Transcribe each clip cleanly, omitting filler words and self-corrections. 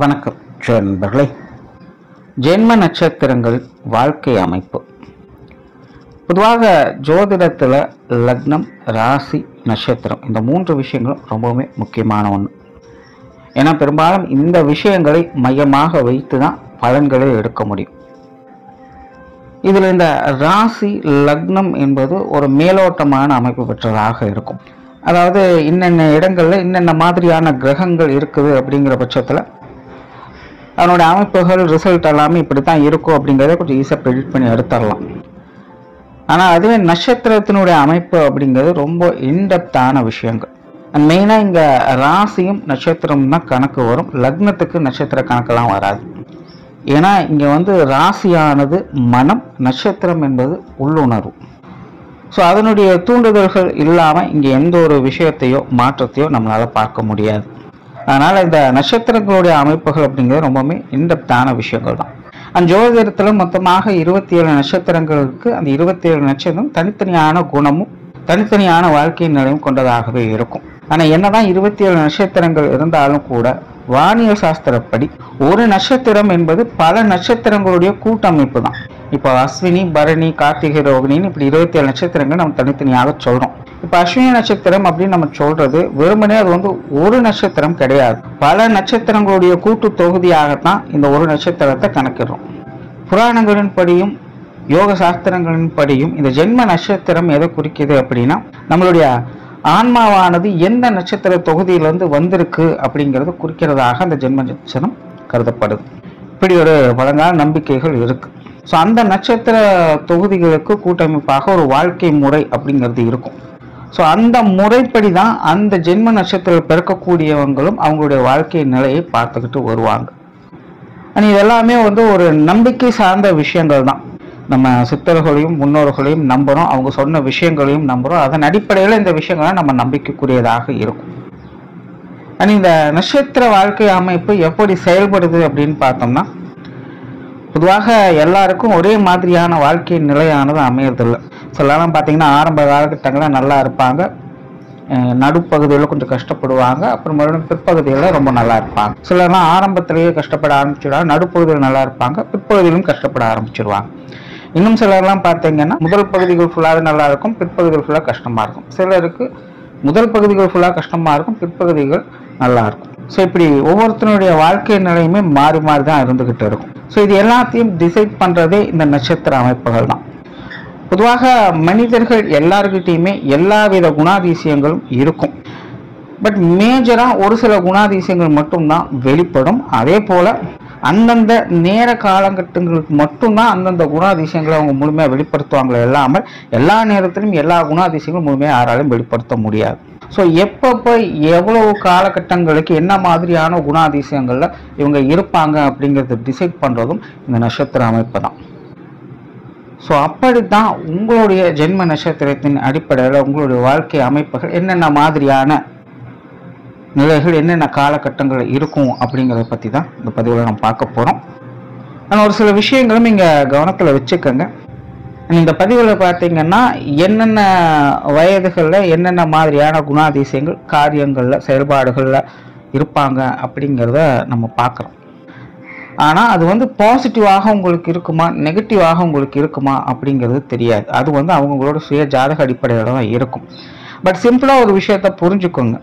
வணக்கம் நண்பர்களே. ஜென்ம நட்சத்திரங்கள் வாழ்க்கை அமைப்பு. பொதுவாக ஜோதிடத்தில் லக்னம், ராசி, நட்சத்திரம் இந்த 3 விஷயங்களும் ரொம்பவுமே முக்கியமான ஒன்று. ஏன்னா பெரும்பாலும் இந்த விஷயங்களை மையமாக வைத்து தான் பலன்களை எடுக்க முடியும். இதில் இந்த ராசி, லக்னம் என்பது ஒரு மேலோட்டமான அமைப்பு பெற்றதாக இருக்கும். அதாவது இன்னென்ன இடங்களில் இன்னென்ன மாதிரியான கிரகங்கள் இருக்குது அப்படிங்கிற பட்சத்தில் அதனோட அமைப்புகள், ரிசல்ட் எல்லாமே இப்படி தான் இருக்கும் அப்படிங்கிறத கொஞ்சம் ஈஸியாக ப்ரெடிக்ட் பண்ணி எடுத்துடலாம். ஆனால் அதுவே நட்சத்திரத்தினுடைய அமைப்பு அப்படிங்கிறது ரொம்ப இன்டெப்தான விஷயங்கள். அண்ட் மெயினாக இங்கே ராசியும் நட்சத்திரம் தான் கணக்கு வரும். லக்னத்துக்கு நட்சத்திர கணக்கெல்லாம் வராது. ஏன்னா இங்கே ராசியானது மனம், நட்சத்திரம் என்பது உள்ளுணர்வு. ஸோ அதனுடைய தூண்டுதல்கள் இல்லாமல் இங்கே எந்த ஒரு விஷயத்தையோ மாற்றத்தையோ நம்மளால் பார்க்க முடியாது. அதனால் இந்த நட்சத்திரங்களுடைய அமைப்புகள் அப்படிங்கிறது ரொம்பவுமே இன்டெப்தான விஷயங்கள் தான். அந்த ஜோதிடத்தில் மொத்தமாக 27 நட்சத்திரங்கள் இருக்குது. அந்த 27 நட்சத்திரம் தனித்தனியான குணமும் தனித்தனியான வாழ்க்கை நிலையும் கொண்டதாகவே இருக்கும். ஆனால் என்னதான் 27 நட்சத்திரங்கள் இருந்தாலும் கூட வானியல் சாஸ்திரப்படி ஒரு நட்சத்திரம் என்பது பல நட்சத்திரங்களுடைய கூட்டமைப்பு தான். இப்போ அஸ்வினி, பரணி, கார்த்திகை, ரோகிணின்னு இப்படி 27 நட்சத்திரங்கள் நம்ம தனித்தனியாக சொல்கிறோம். இப்போ அஸ்வினி நட்சத்திரம் அப்படின்னு நம்ம சொல்றது வெறுமனே அது ஒரு நட்சத்திரம் கிடையாது. பல நட்சத்திரங்களுடைய கூட்டு தொகுதியாகத்தான் இந்த ஒரு நட்சத்திரத்தை கணக்கிடுறோம். புராணங்களின் படியும் யோக சாஸ்திரங்களின் படியும் இந்த ஜென்ம நட்சத்திரம் எதை குறிக்குது அப்படின்னா நம்மளுடைய ஆன்மாவானது எந்த நட்சத்திர தொகுதியிலிருந்து வந்திருக்கு அப்படிங்கிறது குறிக்கிறதாக அந்த ஜென்ம நட்சத்திரம் கருதப்படுது. இப்படி ஒரு பழங்கால நம்பிக்கைகள் இருக்கு. ஸோ அந்த நட்சத்திர தொகுதிகளுக்கு கூட்டமைப்பாக ஒரு வாழ்க்கை முறை அப்படிங்கிறது இருக்கும். ஸோ அந்த முறைப்படி தான் அந்த ஜென்ம நட்சத்திரம் பிறக்கக்கூடியவங்களும் அவங்களுடைய வாழ்க்கை நிலையை பார்த்துக்கிட்டு வருவாங்க. ஆனால் இதெல்லாமே ஒரு நம்பிக்கை சார்ந்த விஷயங்கள் தான். நம்ம சித்தர்களையும் முன்னோர்களையும் நம்புகிறோம், அவங்க சொன்ன விஷயங்களையும் நம்புகிறோம். அதன் அடிப்படையில் இந்த விஷயங்கள்லாம் நம்ம நம்பிக்கைக்குரியதாக இருக்கும். ஆனால் இந்த நட்சத்திர வாழ்க்கை அமைப்பு எப்படி செயல்படுது அப்படின்னு பார்த்தோம்னா பொதுவாக எல்லாருக்கும் ஒரே மாதிரியான வாழ்க்கை நிலையானது அமையறதில்லை. சிலலாம் பார்த்தீங்கன்னா ஆரம்ப காலகட்டங்களில் நல்லா இருப்பாங்க, நடுப்பகுதியில் கொஞ்சம் கஷ்டப்படுவாங்க, அப்புறம் மறுபடியும் பிற்பகுதியில் ரொம்ப நல்லா இருப்பாங்க. சிலர்லாம் ஆரம்பத்திலேயே கஷ்டப்பட ஆரம்பிச்சிடுவாங்க, நடுப்பகுதியில் நல்லா இருப்பாங்க, பிற்பகுதியிலும் கஷ்டப்பட ஆரம்பிச்சிடுவாங்க. இன்னும் சிலர்லாம் பார்த்தீங்கன்னா முதல் பகுதிகள் ஃபுல்லாக நல்லா இருக்கும், பிற்பகுதிகள் ஃபுல்லாக கஷ்டமாக இருக்கும். சிலருக்கு முதல் பகுதிகள் ஃபுல்லாக கஷ்டமாக இருக்கும், பிற்பகுதிகள் நல்லா இருக்கும். ஸோ இப்படி ஒவ்வொருத்தனுடைய வாழ்க்கை நிலையுமே மாறி மாறி தான் இருந்துகிட்டு இருக்கும். ஸோ இது எல்லாத்தையும் டிசைட் பண்ணுறதே இந்த நட்சத்திர அமைப்புகள் தான். பொதுவாக மனிதர்கள் எல்லாருக்கிட்டையுமே எல்லாவித குணாதிசயங்களும் இருக்கும். பட் மேஜராக ஒரு சில குணாதிசயங்கள் மட்டும்தான் வெளிப்படும். அதே போல் அந்தந்த நேர காலகட்டங்களுக்கு மட்டும்தான் அந்தந்த குணாதிசயங்களை அவங்க முழுமையாக வெளிப்படுத்துவாங்களே இல்லாமல் எல்லா நேரத்திலும் எல்லா குணாதிசயங்களும் முழுமையாக யாராலும் வெளிப்படுத்த முடியாது. ஸோ எப்பப்போ எவ்வளவு காலகட்டங்களுக்கு என்ன மாதிரியான குணாதிசயங்களில் இவங்க இருப்பாங்க அப்படிங்கிறத டிசைட் பண்ணுறதும் இந்த நட்சத்திர அமைப்பு தான். ஸோ அப்படித்தான் உங்களுடைய ஜென்ம நட்சத்திரத்தின் அடிப்படையில் உங்களுடைய வாழ்க்கை அமைப்புகள் என்னென்ன மாதிரியான நிலைகள் என்னென்ன காலகட்டங்கள் இருக்கும் அப்படிங்கிறத பற்றி தான் இந்த பதிவில் நம்ம பார்க்க போகிறோம். ஆனால் ஒரு சில விஷயங்களும் இங்கே கவனத்தில் வச்சுக்கோங்க. இந்த பதிவில் பார்த்தீங்கன்னா என்னென்ன வயதுகளில் என்னென்ன மாதிரியான குணாதிசயங்கள் காரியங்களில் செயல்பாடுகளில் இருப்பாங்க அப்படிங்கிறத நம்ம பார்க்குறோம். ஆனால் அது பாசிட்டிவாக உங்களுக்கு இருக்குமா நெகட்டிவாக உங்களுக்கு இருக்குமா அப்படிங்கிறது தெரியாது. அது அவங்களோட சுய ஜாதக அடிப்படையில் தான் இருக்கும். பட் சிம்பிளாக ஒரு விஷயத்த புரிஞ்சுக்கோங்க.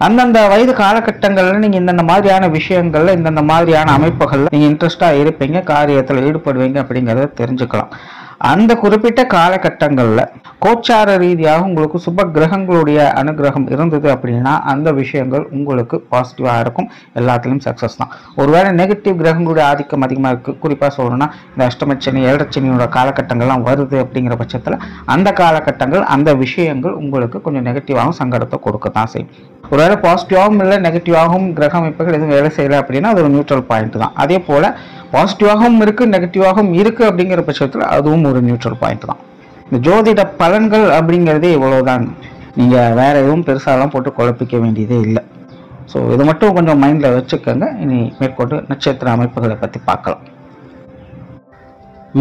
அந்தந்த வயது காலகட்டங்களில் நீங்கள் இந்தந்த மாதிரியான விஷயங்களில் இந்தந்த மாதிரியான அமைப்புகளில் நீங்கள் இன்ட்ரெஸ்டாக இருப்பீங்க, காரியத்தில் ஈடுபடுவீங்க அப்படிங்கிறத தெரிஞ்சுக்கலாம். அந்த குறிப்பிட்ட காலகட்டங்களில் கோச்சார ரீதியாக உங்களுக்கு சுப கிரகங்களுடைய அனுகிரகம் இருந்தது அப்படின்னா அந்த விஷயங்கள் உங்களுக்கு பாசிட்டிவாக இருக்கும், எல்லாத்துலேயும் சக்ஸஸ் தான். ஒருவேளை நெகட்டிவ் கிரகங்களுடைய ஆதிக்கம் அதிகமாக இருக்குது, குறிப்பாக சொல்லணும்னா இந்த அஷ்டமச்சனி, ஏழரைச்சனியோட காலகட்டங்கள்லாம் வருது அப்படிங்கிற பட்சத்தில் அந்த காலகட்டங்கள் அந்த விஷயங்கள் உங்களுக்கு கொஞ்சம் நெகட்டிவாகவும் சங்கடத்தை கொடுக்க தான் செய்யும். ஒருவேளை பாசிட்டிவாகவும் இல்லை நெகட்டிவாகவும் கிரக அமைப்புகள் எதுவும் வேலை செய்யலை அப்படின்னா அது ஒரு நியூட்ரல் பாயிண்ட் தான். அதே போல் பாசிட்டிவாகவும் இருக்குது நெகட்டிவாகவும் இருக்குது அப்படிங்கிற பட்சத்தில் அதுவும் ஒரு நியூட்ரல் பாயிண்ட் தான். இந்த ஜோதிட பலன்கள் அப்படிங்கிறதே இவ்வளோதான். நீங்கள் வேறு எதுவும் பெருசாலாம் போட்டு குழப்பிக்க வேண்டியதே இல்லை. ஸோ இது மட்டும் கொஞ்சம் மைண்டில் வச்சுக்கோங்க. இனி மேற்கொண்டு நட்சத்திர அமைப்புகளை பற்றி பார்க்கலாம்.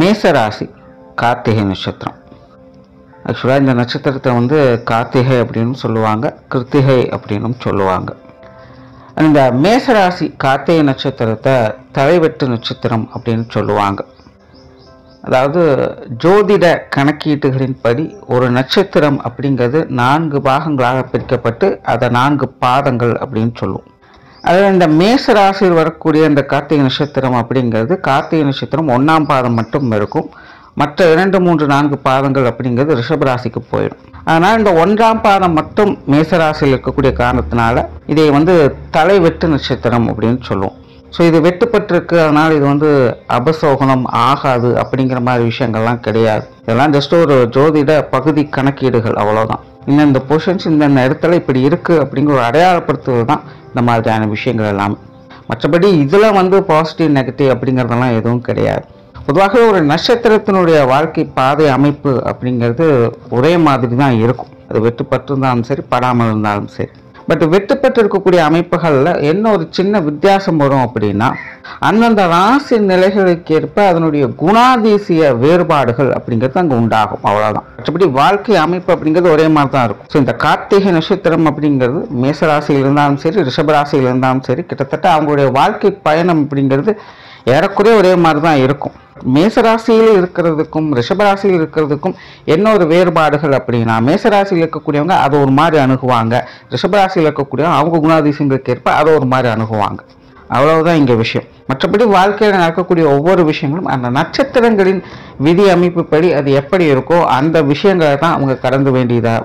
மேசராசி, கார்த்திகை நட்சத்திரம். ஆக்சுவலாக இந்த நட்சத்திரத்தை கார்த்திகை அப்படின்னு சொல்லுவாங்க, கிருத்திகை அப்படின்னு சொல்லுவாங்க. இந்த மேசராசி கார்த்திகை நட்சத்திரத்தை தலைவெட்டு நட்சத்திரம் அப்படின்னு சொல்லுவாங்க. அதாவது ஜோதிட கணக்கீட்டுகளின்படி ஒரு நட்சத்திரம் அப்படிங்கிறது 4 பாகங்களாக பிரிக்கப்பட்டு அதை 4 பாதங்கள் அப்படின்னு சொல்லுவோம். அதாவது இந்த மேச ராசியில் வரக்கூடிய இந்த கார்த்திகை நட்சத்திரம் அப்படிங்கிறது கார்த்திகை நட்சத்திரம் 1ஆம் பாதம் மட்டும் இருக்கும். மற்ற 2, 3, 4 பாதங்கள் அப்படிங்கிறது ரிஷபராசிக்கு போயிடும். அதனால் இந்த 1ஆம் பாதம் மட்டும் மேசராசியில் இருக்கக்கூடிய காரணத்தினால இதை தலைவெட்டு நட்சத்திரம் அப்படின்னு சொல்லுவோம். ஸோ இது வெட்டுப்பட்டிருக்கு, அதனால் இது அபசோகனம் ஆகாது அப்படிங்கிற மாதிரி விஷயங்கள்லாம் கிடையாது. இதெல்லாம் ஜஸ்ட் ஒரு ஜோதிட பகுதி கணக்கீடுகள், அவ்வளோதான். இந்த பொசிஷன்ஸ் இந்த இடத்துல இப்படி இருக்குது அப்படிங்கிற ஒரு அடையாளப்படுத்துவது தான் இந்த மாதிரியான விஷயங்கள் எல்லாமே. மற்றபடி இதில் பாசிட்டிவ் நெகட்டிவ் அப்படிங்கிறதெல்லாம் எதுவும் கிடையாது. பொதுவாக ஒரு நட்சத்திரத்தினுடைய வாழ்க்கை பாதை அமைப்பு அப்படிங்கிறது ஒரே மாதிரி தான் இருக்கும். அது வெட்டுப்பட்டு இருந்தாலும் சரி, படாமல் இருந்தாலும் சரி. பட் வெட்டுப்பட்டு இருக்கக்கூடிய அமைப்புகளில் என்ன ஒரு சின்ன வித்தியாசம் வரும் அப்படின்னா, அந்தந்த ராசி நிலைகளுக்கு ஏற்ப அதனுடைய குணாதிசய வேறுபாடுகள் அப்படிங்கிறது அங்கே உண்டாகும், அவ்வளோதான். மற்றபடி வாழ்க்கை அமைப்பு அப்படிங்கிறது ஒரே மாதிரி தான் இருக்கும். ஸோ இந்த கார்த்திகை நட்சத்திரம் அப்படிங்கிறது மேசராசியில் இருந்தாலும் சரி, ரிஷபராசியில் இருந்தாலும் சரி, கிட்டத்தட்ட அவங்களுடைய வாழ்க்கை பயணம் அப்படிங்கிறது ஏறக்குறைய ஒரே மாதிரி தான் இருக்கும். மேசராசியில் இருக்கிறதுக்கும் ரிஷபராசியில் இருக்கிறதுக்கும் என்ன ஒரு வேறுபாடுகள் அப்படின்னா, மேசராசியில் இருக்கக்கூடியவங்க அதை ஒரு மாதிரி அணுகுவாங்க, ரிஷபராசியில் இருக்கக்கூடியவங்க அவங்க குணாதிசயங்களுக்கு ஏற்ப அதை ஒரு மாதிரி அணுகுவாங்க, அவ்வளவுதான் இங்கே விஷயம். மற்றபடி வாழ்க்கையில் நடக்கக்கூடிய ஒவ்வொரு விஷயங்களும் அந்த நட்சத்திரங்களின் விதி அமைப்பு படி அது எப்படி இருக்கோ அந்த விஷயங்களை தான் அவங்க கடந்து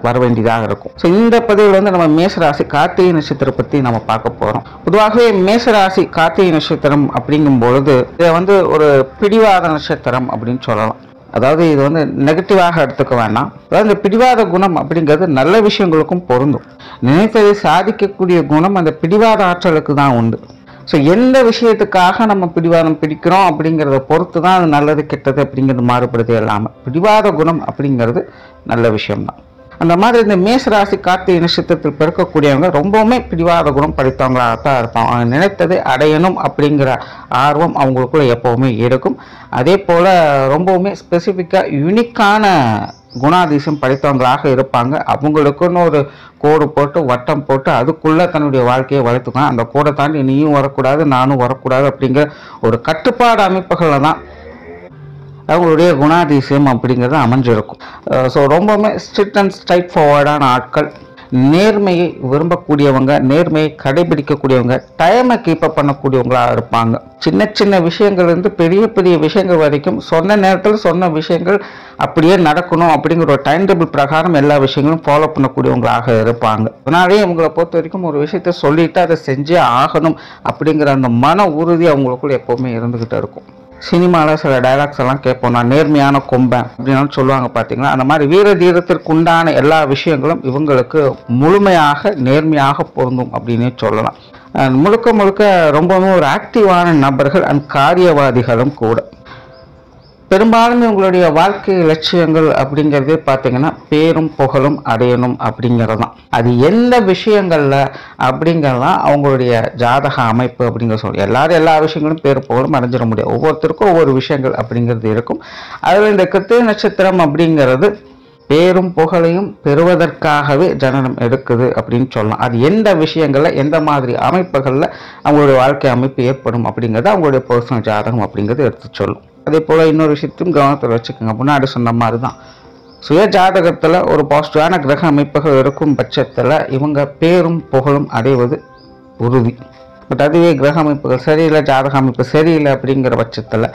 வர வேண்டியதாக இருக்கும். ஸோ இந்த பதிவில் நம்ம மேசராசி கார்த்திகை நட்சத்திரம் பற்றி நம்ம பார்க்க போகிறோம். பொதுவாகவே மேசராசி கார்த்திகை நட்சத்திரம் அப்படிங்கும் பொழுது இதை ஒரு பிடிவாத நட்சத்திரம் அப்படின்னு சொல்லலாம். அதாவது இது நெகட்டிவாக எடுத்துக்க வேண்டாம். அதாவது இந்த பிடிவாத குணம் அப்படிங்கிறது நல்ல விஷயங்களுக்கும் பொருந்தும். நினைத்ததை சாதிக்கக்கூடிய குணம் அந்த பிடிவாத ஆற்றலுக்கு தான் உண்டு. ஸோ எந்த விஷயத்துக்காக நம்ம பிடிவாதம் பிடிக்கிறோம் அப்படிங்கிறத பொறுத்து தான் அது நல்லது கெட்டது அப்படிங்கிறது மாறுபடுது. இல்லாமல் பிடிவாத குணம் அப்படிங்கிறது நல்ல விஷயம்தான். அந்த மாதிரி இந்த மேசராசி கார்த்திகை நட்சத்திரத்தில் பிறக்கக்கூடியவங்க ரொம்பவுமே பிடிவாத குணம் படித்தவங்களாகத்தான் இருப்பாங்க. அவங்க நினைத்ததை அடையணும் அப்படிங்கிற ஆர்வம் அவங்களுக்குள்ள எப்போவுமே இருக்கும். அதே போல் ரொம்பவுமே ஸ்பெசிஃபிக்காக யூனிக்கான குணாதிசயம் படைத்தவங்களாக இருப்பாங்க. அவங்களுக்குன்னு ஒரு கோடு போட்டு வட்டம் போட்டு அதுக்குள்ளே தன்னுடைய வாழ்க்கையை வளர்த்துக்கலாம். அந்த கோடை தாண்டி நீயும் வரக்கூடாது, நானும் வரக்கூடாது அப்படிங்கிற ஒரு கட்டுப்பாடு அமைப்புகளில் தான் அவங்களுடைய குணாதிசயம் அப்படிங்கிறது அமைஞ்சிருக்கும். ஸோ ரொம்பவுமே ஸ்ட்ரிக்ட் அண்ட் ஸ்ட்ரைட் ஃபார்வர்டான ஆட்கள், நேர்மையை விரும்பக்கூடியவங்க, நேர்மையை கடைபிடிக்கக்கூடியவங்க, டைமை கீப்பப் பண்ணக்கூடியவங்களாக இருப்பாங்க. சின்ன சின்ன விஷயங்கள்லேருந்து பெரிய பெரிய விஷயங்கள் வரைக்கும் சொன்ன நேரத்தில் சொன்ன விஷயங்கள் அப்படியே நடக்கணும் அப்படிங்கிற ஒரு டைம் டேபிள் பிரகாரம் எல்லா விஷயங்களும் ஃபாலோ பண்ணக்கூடியவங்களாக இருப்பாங்க. அதனாலே அவங்களை பொறுத்த வரைக்கும் ஒரு விஷயத்தை சொல்லிட்டு அதை செஞ்சே ஆகணும் அப்படிங்கிற அந்த மன உறுதி அவங்களுக்குள்ள எப்போவுமே இருந்துக்கிட்டு இருக்கும். சினிமாவில் சில டைலாக்ஸ் எல்லாம் கேட்போம், நான் நேர்மையான கொம்பன் அப்படின்னு சொல்லுவாங்க பார்த்தீங்களா. அந்த மாதிரி வீர தீரத்திற்கு உண்டான எல்லா விஷயங்களும் இவங்களுக்கு முழுமையாக நேர்மையாக பொருந்தும் அப்படின்னே சொல்லலாம். முழுக்க முழுக்க ரொம்பவும் ஒரு ஆக்டிவான நபர்கள் அண்ட் காரியவாதிகளும் கூட. பெரும்பாலும் உங்களுடைய வாழ்க்கை லட்சியங்கள் அப்படிங்கிறதே பார்த்தீங்கன்னா பேரும் புகழும் அடையணும் அப்படிங்கிறது தான். அது எந்த விஷயங்கள்ல அப்படிங்கிறதான் அவங்களுடைய ஜாதக அமைப்பு அப்படிங்கிற சொல்லி எல்லாரும் எல்லா விஷயங்களும் பேரும் புகழும் அடைஞ்சிட முடியாது. ஒவ்வொருத்தருக்கும் ஒவ்வொரு விஷயங்கள் அப்படிங்கிறது இருக்கும். அதில் இந்த கிருத்திகை நட்சத்திரம் அப்படிங்கிறது பேரும் புகழையும் பெறுவதற்காகவே ஜனனம் எடுக்குது அப்படின்னு சொல்லலாம். அது எந்த விஷயங்கள்ல எந்த மாதிரி அமைப்புகளில் அவங்களுடைய வாழ்க்கை அமைப்பு ஏற்படும் அப்படிங்கிறது அவங்களுடைய பர்சனல் ஜாதகம் அப்படிங்கிறது எடுத்து சொல்லும். அதே போல் இன்னொரு விஷயத்தையும் கவனத்தில் வச்சுக்கோங்க. முன்னாடி சொன்ன மாதிரி தான் சுய ஜாதகத்தில் ஒரு பாசிட்டிவான கிரக அமைப்புகள் இருக்கும் பட்சத்தில் இவங்க பேரும் புகழும் அடைவது உறுதி. பட் அதுவே கிரக அமைப்புகள் சரியில்லை, ஜாதக அமைப்பு சரியில்லை அப்படிங்கிற பட்சத்தில்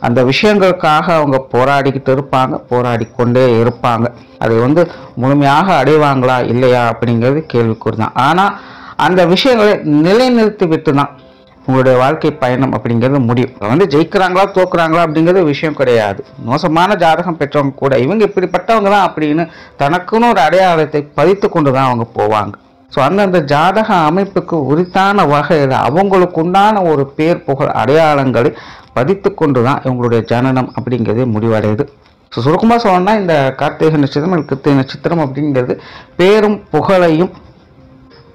அந்த விஷயங்களுக்காக அவங்க போராடிக்கிட்டு இருப்பாங்க, போராடி கொண்டே இருப்பாங்க. அதை முழுமையாக அடைவாங்களா இல்லையா அப்படிங்கிறது கேள்விக்குறி தான். ஆனால் அந்த விஷயங்களை நிலைநிறுத்தி விட்டு தான் உங்களுடைய வாழ்க்கை பயணம் அப்படிங்கிறது முடியும். ஜெயிக்கிறாங்களா தோக்குறாங்களா அப்படிங்கிறது விஷயம் கிடையாது. மோசமான ஜாதகம் பெற்றவங்க கூட இவங்க இப்படிப்பட்டவங்க தான் அப்படின்னு தனக்குன்னு ஒரு அடையாளத்தை பதித்து கொண்டு தான் அவங்க போவாங்க. ஸோ அந்தந்த ஜாதக அமைப்புக்கு உரித்தான வகையில் அவங்களுக்கு உண்டான ஒரு பேர் புகழ் அடையாளங்களை பதித்து கொண்டு தான் இவங்களுடைய ஜனனம் அப்படிங்கிறதே முடிவடையுது. ஸோ சுருக்கமாக சொல்லணும்னா இந்த கார்த்திகை நட்சத்திரம் கிருத்திகை நட்சத்திரம் அப்படிங்கிறது பேரும் புகழையும்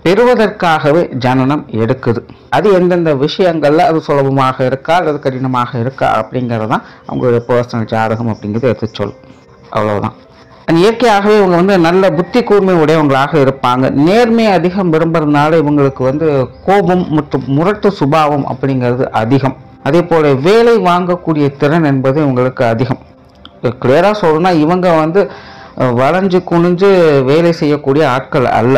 பெறுவதற்காகவே ஜனனம் எடுக்குது. அது எந்தெந்த விஷயங்கள்ல அது சுலபமாக இருக்கா அல்லது கடினமாக இருக்கா அப்படிங்கிறது தான் அவங்களுடைய பர்சனல் ஜாதகம் அப்படிங்கிறது எடுத்து சொல்லும், அவ்வளவுதான். இயற்கையாகவே இவங்க வந்து நல்ல புத்தி கூர்மை உடையவங்களாக இருப்பாங்க. நேர்மை அதிகம் விரும்புறதுனால இவங்களுக்கு வந்து கோபம் மற்றும் முரட்டு சுபாவம் அப்படிங்கிறது அதிகம். அதே போல வேலை வாங்கக்கூடிய திறன் என்பது இவங்களுக்கு அதிகம். கிளியரா சொல்லணும்னா இவங்க வந்து வளைஞ்சு குனிஞ்சு வேலை செய்யக்கூடிய ஆட்கள் அல்ல.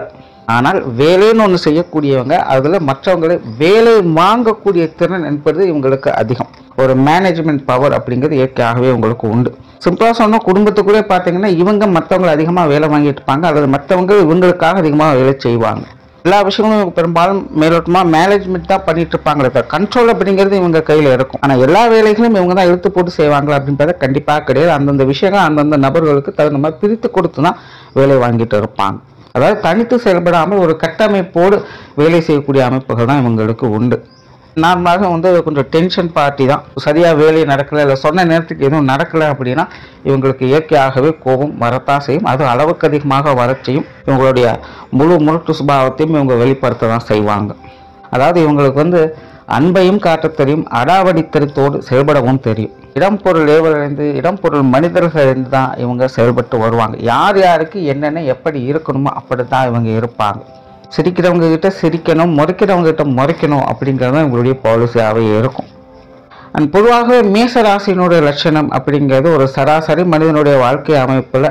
ஆனால் வேலைன்னு ஒன்று செய்யக்கூடியவங்க, அதில் மற்றவங்களை வேலை வாங்கக்கூடிய திறன் என்பது இவங்களுக்கு அதிகம். ஒரு மேனேஜ்மெண்ட் பவர் அப்படிங்கிறது இயற்கையாகவே உங்களுக்கு உண்டு. சிம்பிளாக சொன்னால் குடும்பத்துக்குள்ளே பார்த்தீங்கன்னா இவங்க மற்றவங்களை அதிகமாக வேலை வாங்கிட்டு இருப்பாங்க, அல்லது மற்றவங்க இவங்களுக்காக அதிகமாக வேலை செய்வாங்க. எல்லா விஷயங்களும் பெரும்பாலும் மேலோட்டமாக மேனேஜ்மெண்ட் தான் பண்ணிட்டு இருப்பாங்களே, கண்ட்ரோல் அப்படிங்கிறது இவங்க கையில் இருக்கும். ஆனால் எல்லா வேலைகளும் இவங்க தான் இழுத்து போட்டு செய்வாங்களா அப்படின்றத கண்டிப்பாக கிடையாது. அந்தந்த விஷயங்கள் அந்தந்த நபர்களுக்கு தகுந்த மாதிரி பிரித்து கொடுத்து தான் வேலை வாங்கிட்டு இருப்பாங்க. அதாவது தனித்து செயல்படாமல் ஒரு கட்டமைப்போடு வேலை செய்யக்கூடிய அமைப்புகள் தான் இவங்களுக்கு உண்டு. நார்மலாக வந்து கொஞ்சம் டென்ஷன் பார்ட்டி தான். சரியாக வேலை நடக்கலை, இல்லை சொன்ன நேரத்துக்கு எதுவும் நடக்கலை அப்படின்னா இவங்களுக்கு இயற்கையாகவே கோபம் வரத்தான் செய்யும். அது அளவுக்கு அதிகமாக வர செய்யும். இவங்களுடைய முழு முரட்டு சுபாவத்தையும் இவங்க வெளிப்படுத்த தான் செய்வாங்க. அதாவது இவங்களுக்கு வந்து அன்பையும் காட்ட தெரியும், அடாவடித்தனத்தோடு செயல்படவும் தெரியும். இடம் பொருள் ஏவலிருந்து இடம் பொருள் மனிதர்களிருந்து தான் இவங்க செயல்பட்டு வருவாங்க. யார் யாருக்கு என்னென்ன எப்படி இருக்கணுமோ அப்படி தான் இவங்க இருப்பாங்க. சிரிக்கிறவங்க கிட்ட சிரிக்கணும், முறைக்கிறவங்க கிட்ட முறைக்கணும் அப்படிங்கிறது இவங்களுடைய பாலிசியாகவே இருக்கும். அண்ட் பொதுவாகவே மேச ராசியினுடைய லட்சணம் அப்படிங்கிறது ஒரு சராசரி மனிதனுடைய வாழ்க்கை அமைப்பில்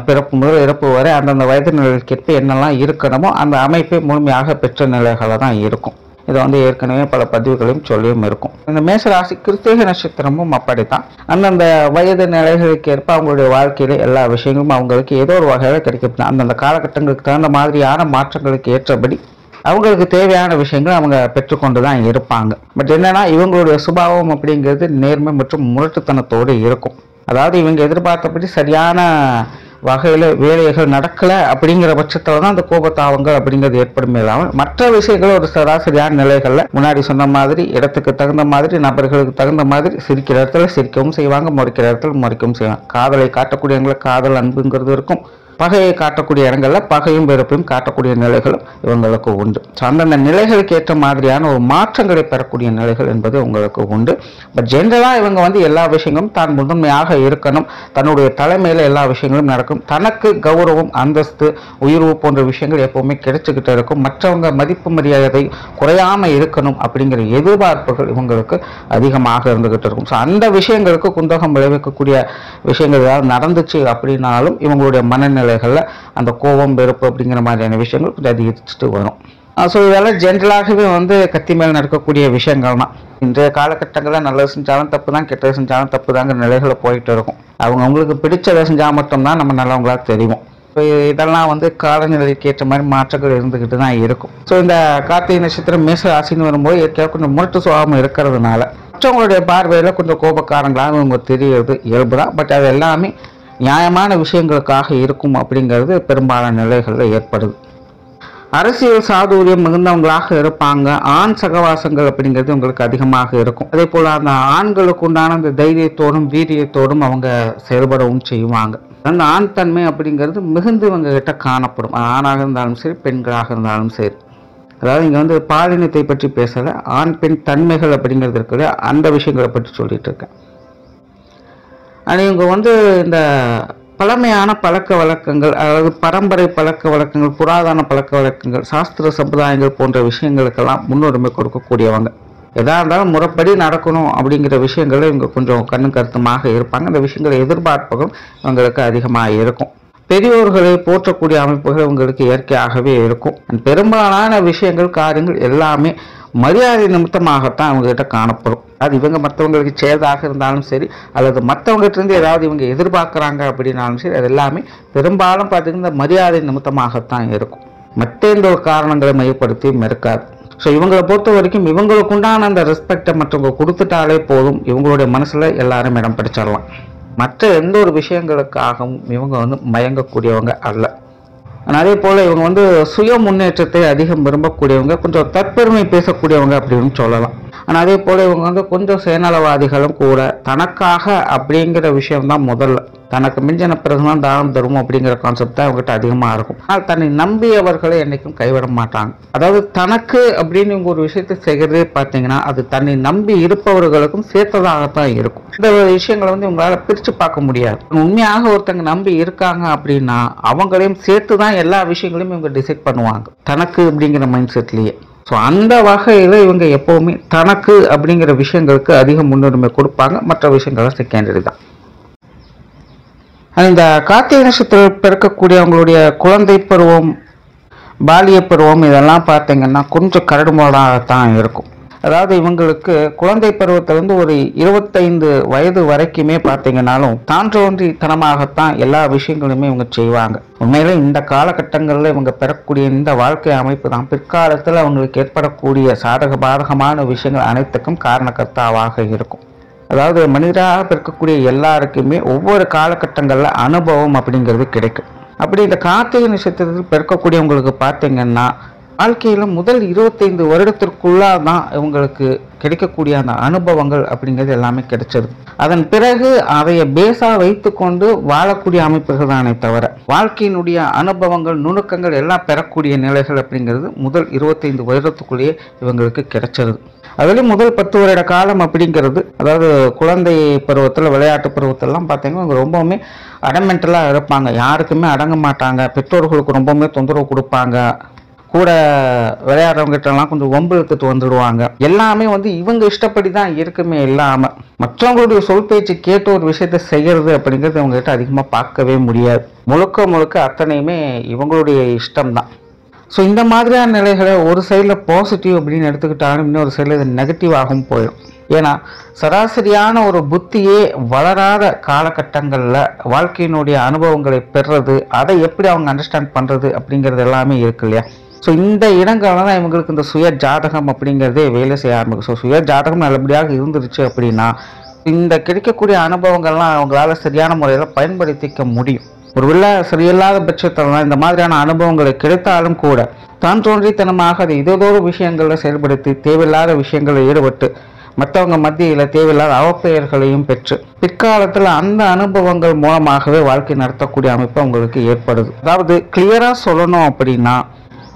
பிறப்பு முதல் இறப்பு வரை அந்தந்த வயது நிலைக்கேற்ப என்னெல்லாம் இருக்கணுமோ அந்த அமைப்பை முழுமையாக பெற்ற நிலைகளை தான் இருக்கும். இதை வந்து ஏற்கனவே பல பதிவுகளையும் சொல்லியும் இருக்கும். இந்த மேசராசி கிருத்திகை நட்சத்திரமும் அப்படித்தான். அந்தந்த வயது நிலைகளுக்கு ஏற்ப அவங்களுடைய வாழ்க்கையில எல்லா விஷயங்களும் அவங்களுக்கு ஏதோ ஒரு வகையில் கிடைக்கும். அந்தந்த காலகட்டங்களுக்கு தகுந்த மாதிரியான மாற்றங்களுக்கு ஏற்றபடி அவங்களுக்கு தேவையான விஷயங்கள் அவங்க பெற்றுக்கொண்டு தான் இருப்பாங்க. பட் என்னன்னா இவங்களுடைய சுபாவம் அப்படிங்கிறது நேர்மை மற்றும் முரட்டுத்தனத்தோடு இருக்கும். அதாவது இவங்க எதிர்பார்த்தபடி சரியான வகையில் வேலைகள் நடக்கலை அப்படிங்கிற பட்சத்தில் தான் அந்த கோபத்தாவங்கள் அப்படிங்கிறது ஏற்படும். இல்லாமல் மற்ற விஷயங்கள் ஒரு சராசரியான நிலைகளில் முன்னாடி சொன்ன மாதிரி இடத்துக்கு தகுந்த மாதிரி நபர்களுக்கு தகுந்த மாதிரி சிரிக்கிற இடத்துல சிரிக்கவும் செய்வாங்க, முறைக்கிற இடத்துல முறைக்கவும் செய்வாங்க. காதலை காட்டக்கூடியவங்களை காதல் அன்புங்கிறது இருக்கும். பகையை காட்டக்கூடிய இடங்கள்ல பகையும் வெறுப்பையும் காட்டக்கூடிய நிலைகளும் இவங்களுக்கு உண்டு. ஸோ அந்தந்த நிலைகளுக்கு ஏற்ற மாதிரியான ஒரு மாற்றங்களை பெறக்கூடிய நிலைகள் என்பது உங்களுக்கு உண்டு. பட் ஜென்ரலாக இவங்க வந்து எல்லா விஷயங்களும் தான் முதன்மையாக இருக்கணும், தன்னுடைய தலைமையில் எல்லா விஷயங்களும் நடக்கும், தனக்கு கௌரவம் அந்தஸ்து உயர்வு போன்ற விஷயங்கள் எப்பவுமே கிடைச்சிக்கிட்டு இருக்கும், மற்றவங்க மதிப்பு மரியாதை குறையாம இருக்கணும் அப்படிங்கிற எதிர்பார்ப்புகள் இவங்களுக்கு அதிகமாக இருந்துகிட்டு இருக்கும். ஸோ அந்த விஷயங்களுக்கு குந்தகம் விளைவிக்கக்கூடிய விஷயங்கள் ஏதாவது நடந்துச்சு அப்படின்னாலும் இவங்களுடைய மனநிலை அந்த கோபம் வெறுப்பு அப்படிங்கிற மாதிரியான விஷயங்கள் கொஞ்சம் அதிகரிச்சுட்டு வரும். ஸோ இதெல்லாம் ஜென்ரலாகவே வந்து கத்தி மேல் நடக்கக்கூடிய விஷயங்கள் தான். இன்றைய காலகட்டங்களில் நல்லது செஞ்சாலும் தப்பு தான், கெட்டது செஞ்சாலும் தப்பு தாங்கிற நிலைகளை போயிட்டு இருக்கும். அவங்களுக்கு பிடிச்சதை செஞ்சால் மட்டும்தான் நம்ம நல்லவங்களா தெரியும். ஸோ இதெல்லாம் வந்து காலநிலைக்கு ஏற்ற மாதிரி மாற்றங்கள் இருந்துக்கிட்டு தான் இருக்கும். ஸோ இந்த கார்த்திகை நட்சத்திரம் மேச ராசின்னு வரும்போது ஏற்கனவே கொஞ்சம் முரட்டு சுபாவம் இருக்கிறதுனால மற்றவங்களுடைய பார்வையில் கொஞ்சம் கோபக்காரங்களாக இவங்க தெரிகிறது இயல்பு தான். பட் அது எல்லாமே நியாயமான விஷயங்களுக்காக இருக்கும் அப்படிங்கிறது பெரும்பாலான நிலைகளில் ஏற்படுது. அரசியல் சாதுரியம் மிகுந்தவங்களாக இருப்பாங்க. ஆண் சகவாசங்கள் அப்படிங்கிறது உங்களுக்கு அதிகமாக இருக்கும். அதே போல் அந்த ஆண்களுக்கு உண்டான அந்த தைரியத்தோடும் வீரியத்தோடும் அவங்க செயல்படவும் செய்வாங்க. அந்த ஆண் தன்மை அப்படிங்கிறது மிகுந்து இவங்க கிட்ட காணப்படும். ஆணாக இருந்தாலும் சரி, பெண்களாக இருந்தாலும் சரி. அதாவது இங்கே வந்து பாலினத்தை பற்றி பேசலை, ஆண் பெண் தன்மைகள் அப்படிங்கிறது இருக்குது, அந்த விஷயங்களை பற்றி சொல்லிட்டு இருக்கேன். இவங்க வந்து இந்த பழமையான பழக்க வழக்கங்கள், அதாவது பரம்பரை பழக்க வழக்கங்கள், புராதன பழக்க வழக்கங்கள், சாஸ்திர சம்பிரதாயங்கள் போன்ற விஷயங்களுக்கெல்லாம் முன்னுரிமை கொடுக்கக்கூடியவங்க. எதாக இருந்தாலும் முறைப்படி நடக்கணும் அப்படிங்கிற விஷயங்கள் இவங்க கொஞ்சம் கண்ணு கருத்துமாக இருப்பாங்க. இந்த விஷயங்கள் எதிர்பார்ப்புகள் இவங்களுக்கு அதிகமாக இருக்கும். பெரியோர்களை போற்றக்கூடிய அமைப்புகள் இவங்களுக்கு இயற்கையாகவே இருக்கும். பெரும்பாலான விஷயங்கள் காரியங்கள் எல்லாமே மரியாதை நிமித்தமாகத்தான் அவங்ககிட்ட காணப்படும். அது இவங்க மற்றவங்களுக்கு செய்வதாக இருந்தாலும் சரி, அல்லது மற்றவங்ககிட்ட இருந்து ஏதாவது இவங்க எதிர்பார்க்குறாங்க அப்படின்னாலும் சரி, அது எல்லாமே பெரும்பாலும் பார்த்தீங்கன்னா மரியாதை நிமித்தமாகத்தான் இருக்கும். மற்ற எந்த ஒரு காரணங்களை மையப்படுத்தியும் இருக்காது. ஸோ இவங்களை பொறுத்த வரைக்கும் இவங்களுக்கு உண்டான அந்த ரெஸ்பெக்டை மற்றவங்க கொடுத்துட்டாலே போதும், இவங்களுடைய மனசில் எல்லாரும் இடம் பிடிச்சிடலாம். மற்ற எந்த ஒரு விஷயங்களுக்காகவும் இவங்க வந்து மயங்கக்கூடியவங்க அல்ல. அதே போல் இவங்க வந்து சுய முன்னேற்றத்தை அதிகம் விரும்பக்கூடியவங்க, கொஞ்சம் தற்பெருமை பேசக்கூடியவங்க அப்படின்னு சொல்லலாம். ஆனால் அதே போல் இவங்க வந்து கொஞ்சம் சுயநலவாதிகளும் கூட. தனக்காக அப்படிங்கிற விஷயம்தான் முதல்ல, தனக்கு மிஞ்சின பிறகுதான் தானம் தரும் அப்படிங்கிற கான்செப்ட் தான் இவங்ககிட்ட அதிகமாக இருக்கும். ஆனால் தன்னை நம்பியவர்களை என்றைக்கும் கைவிட மாட்டாங்க. அதாவது தனக்கு அப்படின்னு இவங்க ஒரு விஷயத்தை செய்கிறதே பார்த்தீங்கன்னா அது தன்னை நம்பி இருப்பவர்களுக்கும் சேர்த்ததாகத்தான் இருக்கும். இந்த விஷயங்களை வந்து இவங்களால பிரித்து பார்க்க முடியாது. உண்மையாக ஒருத்தங்க நம்பி இருக்காங்க அப்படின்னா அவங்களையும் சேர்த்து தான் எல்லா விஷயங்களையும் இவங்க டிசைட் பண்ணுவாங்க, தனக்கு அப்படிங்கிற மைண்ட் செட்லேயே. ஸோ அந்த வகையில் இவங்க எப்போவுமே தனக்கு அப்படிங்கிற விஷயங்களுக்கு அதிக முன்னுரிமை கொடுப்பாங்க, மற்ற விஷயங்களை செகண்டரி தான். இந்த கார்த்திகை நட்சத்திரம் பிறக்கக்கூடிய அவங்களுடைய குழந்தை பருவம், பாலிய பருவம் இதெல்லாம் பார்த்தீங்கன்னா கொஞ்சம் கரடுமுரடாகத்தான் இருக்கும். அதாவது இவங்களுக்கு குழந்தை பருவத்திலிருந்து ஒரு 25 வயது வரைக்குமே பார்த்தீங்கன்னாலும் தான் தோன்றித்தனமாகத்தான் எல்லா விஷயங்களுமே இவங்க செய்வாங்க. உண்மையிலே இந்த காலகட்டங்களில் இவங்க பெறக்கூடிய இந்த வாழ்க்கை அமைப்பு தான் பிற்காலத்தில் அவங்களுக்கு ஏற்படக்கூடிய சாதக பாதகமான விஷயங்கள் அனைத்துக்கும் காரணகர்த்தாவாக இருக்கும். அதாவது மனிதராக பிறக்கக்கூடிய எல்லாருக்குமே ஒவ்வொரு காலகட்டங்களில் அனுபவம் அப்படிங்கிறது கிடைக்கும். அப்படி இந்த கார்த்திகை நட்சத்திரத்தில் பிறக்கக்கூடியவங்களுக்கு பார்த்தீங்கன்னா வாழ்க்கையில் முதல் 25 வருடத்திற்குள்ளாதான் இவங்களுக்கு கிடைக்கக்கூடிய அந்த அனுபவங்கள் அப்படிங்கிறது எல்லாமே கிடைச்சது. அதன் பிறகு அதைய பேஸா வைத்து கொண்டு வாழக்கூடிய அமைப்புகள் தானே தவிர வாழ்க்கையினுடைய அனுபவங்கள் நுணுக்கங்கள் எல்லாம் பெறக்கூடிய நிலைகள் அப்படிங்கிறது முதல் 25 வருடத்துக்குள்ளேயே இவங்களுக்கு கிடைச்சது. அதுலேயும் முதல் 10 வருட காலம் அப்படிங்கிறது, அதாவது குழந்தை பருவத்தில் விளையாட்டு பருவத்திலலாம் பார்த்தீங்கன்னா இவங்க ரொம்பவுமே அடமெண்டலாக இருப்பாங்க, யாருக்குமே அடங்க மாட்டாங்க, பெற்றோர்களுக்கு ரொம்பவுமே தொந்தரவு கொடுப்பாங்க, கூட விளையாடுறவங்ககிட்டலாம் கொஞ்சம் வம்பு எடுத்துட்டு வந்துடுவாங்க. எல்லாமே வந்து இவங்க இஷ்டப்படி தான் இருக்குமே இல்லாமல் மற்றவங்களுடைய சொல் பேச்சு கேட்டு ஒரு விஷயத்தை செய்கிறது அப்படிங்கிறது இவங்ககிட்ட அதிகமாக பார்க்கவே முடியாது. முழுக்க முழுக்க அத்தனையுமே இவங்களுடைய இஷ்டம்தான். ஸோ இந்த மாதிரியான நிலைகளை ஒரு சைடில் பாசிட்டிவ் அப்படின்னு எடுத்துக்கிட்டாலும் இன்னொரு சைடில் இது நெகட்டிவாகவும் போயிடும். ஏன்னா சராசரியான ஒரு புத்தியே வளராத காலகட்டங்களில் வாழ்க்கையினுடைய அனுபவங்களை பெறுறது, அதை எப்படி அவங்க அண்டர்ஸ்டாண்ட் பண்ணுறது அப்படிங்கிறது எல்லாமே இருக்கு இல்லையா. ஸோ இந்த இடங்கள்ல தான் இவங்களுக்கு இந்த சுய ஜாதகம் அப்படிங்கிறதே வேலை செய்ய ஆரம்பிக்கும். ஸோ சுய ஜாதகம் நல்லபடியாக இருந்துருச்சு அப்படின்னா இந்த கிடைக்கக்கூடிய அனுபவங்கள்லாம் அவங்களால சரியான முறையில் பயன்படுத்திக்க முடியும். ஒருவேளை சரியில்லாத பட்சத்தில் தான் இந்த மாதிரியான அனுபவங்களை கிடைத்தாலும் கூட தான் தோன்றித்தனமாக அதை இதோரு விஷயங்களில் செயல்படுத்தி தேவையில்லாத விஷயங்களில் ஈடுபட்டு மற்றவங்க மத்தியில் தேவையில்லாத அவப்பெயர்களையும் பெற்று பிற்காலத்தில் அந்த அனுபவங்கள் மூலமாகவே வாழ்க்கை நடத்தக்கூடிய அமைப்பு அவங்களுக்கு ஏற்படுது. அதாவது கிளியராக சொல்லணும் அப்படின்னா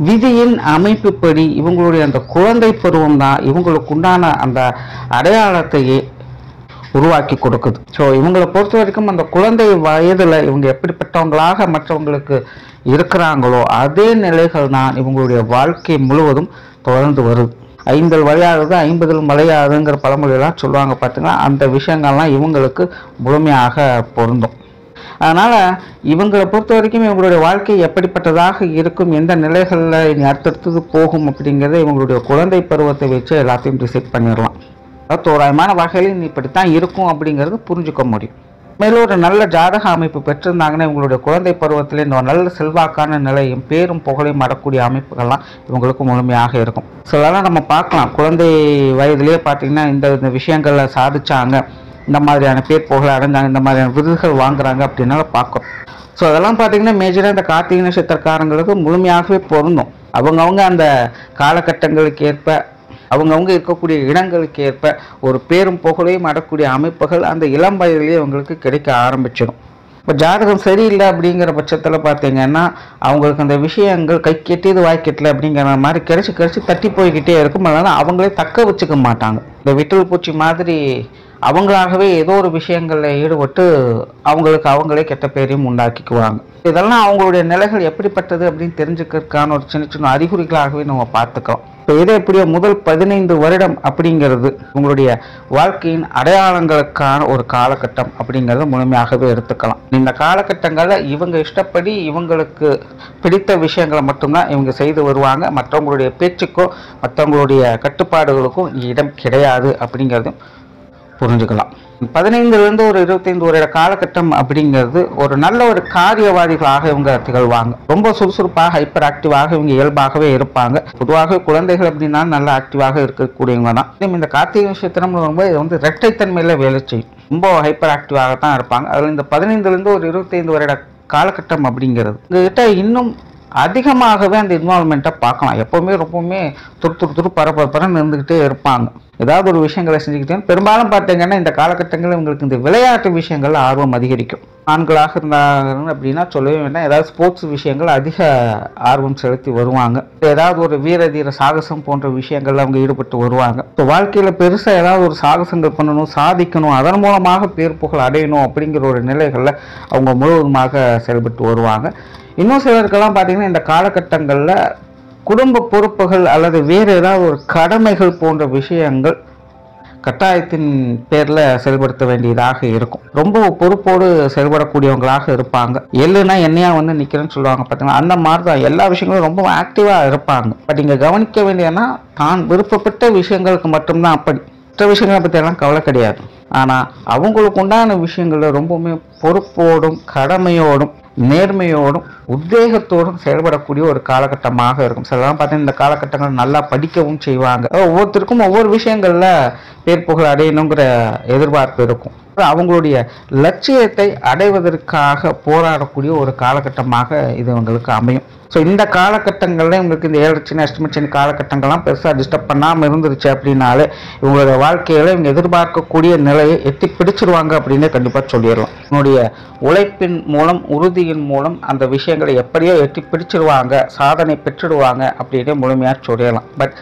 விதியின் அமைப்புப்படி இவங்களுடைய அந்த குழந்தை பருவம் தான் இவங்களுக்கு உண்டான அந்த அடையாளத்தையே உருவாக்கி கொடுக்குது. ஸோ இவங்களை பொறுத்த வரைக்கும் அந்த குழந்தை வயதில் இவங்க எப்படிப்பட்டவங்களாக மற்றவங்களுக்கு இருக்கிறாங்களோ அதே நிலைகள் தான் இவங்களுடைய வாழ்க்கை முழுவதும் தொடர்ந்து வருது. 50 விளையாடுறது 50 விளையாடுங்கிற பழமொழியெல்லாம் சொல்லுவாங்க பார்த்தீங்கன்னா, அந்த விஷயங்கள்லாம் இவங்களுக்கு முழுமையாக பொருந்தும். அதனால் இவங்களை பொறுத்த வரைக்கும் இவங்களுடைய வாழ்க்கை எப்படிப்பட்டதாக இருக்கும், எந்த நிலைகளில் இனி அடுத்தடுத்தது போகும் அப்படிங்கிறத இவங்களுடைய குழந்தை பருவத்தை வச்சு எல்லாத்தையும் டிசைட் பண்ணிடலாம். அதாவது தோராயமான வகையில் இப்படித்தான் இருக்கும் அப்படிங்கிறது புரிஞ்சுக்க முடியும். மேலும் ஒரு நல்ல ஜாதக அமைப்பு பெற்றிருந்தாங்கன்னா இவங்களுடைய குழந்தை பருவத்திலே இந்த நல்ல செல்வாக்கான நிலையும் பேரும் புகழையும் அடக்கூடிய அமைப்புகள்லாம் இவங்களுக்கு முழுமையாக இருக்கும். சிலலாம் நம்ம பார்க்கலாம், குழந்தை வயதிலே பார்த்தீங்கன்னா இந்த விஷயங்களில் சாதிச்சாங்க, இந்த மாதிரியான பேர் புகழை அடைஞ்சாங்க, இந்த மாதிரியான விருதுகள் வாங்குறாங்க அப்படின்னால பார்க்கும். ஸோ அதெல்லாம் பார்த்தீங்கன்னா மேஜராக இந்த கார்த்திகை நட்சத்திரக்காரங்களுக்கு முழுமையாகவே பொருந்தும். அவங்கவுங்க அந்த காலகட்டங்களுக்கு ஏற்ப அவங்கவுங்க இருக்கக்கூடிய இடங்களுக்கு ஏற்ப ஒரு பேரும் புகழையும் அடக்கூடிய அமைப்புகள் அந்த இளம் வயதிலேயே அவங்களுக்கு கிடைக்க ஆரம்பிச்சிடும். இப்போ ஜாதகம் சரியில்லை அப்படிங்கிற பட்சத்தில் பார்த்தீங்கன்னா அவங்களுக்கு அந்த விஷயங்கள் கை கெட்டியது வாய்க்கெட்டல அப்படிங்கிற மாதிரி கிடைச்சி தட்டி போய்கிட்டே இருக்கும். அதனால் அவங்களே தக்க வச்சுக்க மாட்டாங்க. இந்த விட்டல் பூச்சி மாதிரி அவங்களாகவே ஏதோ ஒரு விஷயங்களில் ஈடுபட்டு அவங்களே கெட்ட பேரையும் உண்டாக்கிக்குவாங்க. இதெல்லாம் அவங்களுடைய நிலைகள் எப்படிப்பட்டது அப்படின்னு தெரிஞ்சுக்கிறதுக்கான ஒரு சின்ன அறிகுறிகளாகவே நம்ம பார்த்துக்கலாம். இப்போ இதே எப்படியோ முதல் 15 வருடம் அப்படிங்கிறது உங்களுடைய வாழ்க்கையின் அடையாளங்களுக்கான ஒரு காலகட்டம் அப்படிங்கிறத முழுமையாகவே எடுத்துக்கலாம். இந்த காலகட்டங்களில் இவங்க இஷ்டப்படி இவங்களுக்கு பிடித்த விஷயங்களை மட்டும்தான் இவங்க செய்து வருவாங்க. மற்றவங்களுடைய பேச்சுக்கோ மற்றவங்களுடைய கட்டுப்பாடுகளுக்கும் இடம் கிடையாது அப்படிங்கிறதும் புரிஞ்சுக்கலாம். 15லேருந்து ஒரு 25 வருட காலகட்டம் அப்படிங்கிறது ஒரு நல்ல ஒரு காரியவாதிகளாக இவங்க திகழ்வாங்க. ரொம்ப சுறுசுறுப்பாக ஹைப்பர் ஆக்டிவாக இவங்க இயல்பாகவே இருப்பாங்க. பொதுவாக குழந்தைகள் அப்படின்னா நல்லா ஆக்டிவாக இருக்கக்கூடியவங்க தான். இந்த கார்த்திகை நட்சத்திரம் ரொம்ப இது வந்து இரட்டைத்தன்மையில வேலை செய்யும். ரொம்ப ஹைப்பர் ஆக்டிவாக தான் இருப்பாங்க. அதில் இந்த 15லேருந்து ஒரு 25 வருட காலகட்டம் அப்படிங்கிறது உங்ககிட்ட இன்னும் அதிகமாகவே அந்த இன்வால்மெண்ட்டை பார்க்கலாம். எப்போவுமே ரொம்பவுமே துரு பரபரன்னு இருந்துக்கிட்டே இருப்பாங்க. ஏதாவது ஒரு விஷயங்களை செஞ்சுக்கிட்டே பெரும்பாலும் பார்த்தீங்கன்னா இந்த காலகட்டங்களில் இவங்களுக்கு இந்த விளையாட்டு விஷயங்கள் ஆர்வம் அதிகரிக்கும். ஆண்களாக இருந்தாங்க அப்படின்னா சொல்லவே வேண்டாம், ஏதாவது ஸ்போர்ட்ஸ் விஷயங்கள் அதிக ஆர்வம் செலுத்தி வருவாங்க. ஏதாவது ஒரு வீர தீர சாகசம் போன்ற விஷயங்கள்ல அவங்க ஈடுபட்டு வருவாங்க. இப்போ வாழ்க்கையில் பெருசாக ஏதாவது ஒரு சாகசங்கள் பண்ணணும், சாதிக்கணும், அதன் மூலமாக பேர் புகழ் அடையணும் அப்படிங்கிற ஒரு நிலைகளில் அவங்க முழுவதுமாக செயல்பட்டு வருவாங்க. இன்னும் சிலருக்கெல்லாம் பார்த்தீங்கன்னா இந்த காலகட்டங்களில் குடும்ப பொறுப்புகள் அல்லது வேறு ஏதாவது ஒரு கடமைகள் போன்ற விஷயங்கள் கட்டாயத்தின் பேரில் செயல்படுத்த வேண்டியதாக இருக்கும். ரொம்ப பொறுப்போடு செயல்படக்கூடியவங்களாக இருப்பாங்க. எள்ளுனா என்னையா வந்து நிற்கிறேன்னு சொல்லுவாங்க பார்த்தீங்கன்னா, அந்த மாதிரி தான் எல்லா விஷயங்களும் ரொம்ப ஆக்டிவாக இருப்பாங்க. பட் இங்கே கவனிக்க வேண்டியதுன்னா தான் விருப்பப்பட்ட விஷயங்களுக்கு மட்டும்தான். அப்படி மற்ற விஷயங்களை பற்றி எல்லாம் கவலை கிடையாது. ஆனால் அவங்களுக்கு உண்டான விஷயங்களில் ரொம்பவுமே பொறுப்போடும் கடமையோடும் நேர்மையோடும் உத்வேகத்தோடும் செயல்படக்கூடிய ஒரு காலகட்டமாக இருக்கும். சிலலாம் பார்த்தீங்கன்னா இந்த காலகட்டங்கள் நல்லா படிக்கவும் செய்வாங்க. ஒவ்வொருத்தருக்கும் ஒவ்வொரு விஷயங்கள்ல பேர் புகழ் அடையணுங்கிற எதிர்பார்ப்பு இருக்கும். அவங்களுடைய லட்சியத்தை அடைவதற்காக போராடக்கூடிய ஒரு காலகட்டமாக இது இவங்களுக்கு அமையும். ஸோ இந்த காலகட்டங்களில் இவங்களுக்கு இந்த 7 சனி அஷ்டம சனி காலகட்டங்கள்லாம் பெருசாக டிஸ்டர்ப் பண்ணாமல் இருந்துருச்சு அப்படின்னாலே இவங்களோட வாழ்க்கையில் இவங்க எதிர்பார்க்கக்கூடிய நிலையை எட்டி பிடிச்சிருவாங்க அப்படின்னு கண்டிப்பாக சொல்லிடலாம். என்னுடைய உழைப்பின் மூலம் உறுதியின் மூலம் அந்த விஷயங்களை எப்படியோ எட்டி பிடிச்சிருவாங்க, சாதனை பெற்றுடுவாங்க அப்படின்னு முழுமையாக சொல்லிடலாம். பட்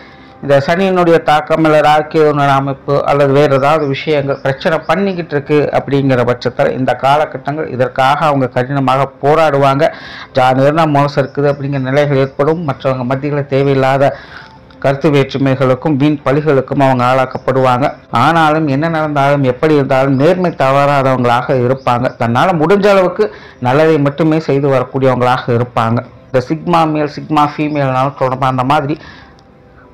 இந்த சனியினுடைய தாக்கம் இல்லை ராக்கியோட அமைப்பு அல்லது வேறு ஏதாவது விஷயங்கள் பிரச்சனை பண்ணிக்கிட்டு இருக்கு அப்படிங்கிற பட்சத்தில் இந்த காலகட்டங்கள் இதற்காக அவங்க கடினமாக போராடுவாங்க. ஜாலியாக மோசம் இருக்குது அப்படிங்கிற நிலைகள் ஏற்படும். மற்றவங்க மத்தியில் தேவையில்லாத கருத்து வேற்றுமைகளுக்கும் வீண் பழிகளுக்கும் அவங்க ஆளாக்கப்படுவாங்க. ஆனாலும் என்ன நடந்தாலும் எப்படி இருந்தாலும் நேர்மை தவறாதவங்களாக இருப்பாங்க. தன்னால் முடிஞ்ச அளவுக்கு நல்லதை மட்டுமே செய்து வரக்கூடியவங்களாக இருப்பாங்க. இந்த சிக்மா மேல் சிக்மா ஃபீமேல்னாலும் தொடர்பாக அந்த மாதிரி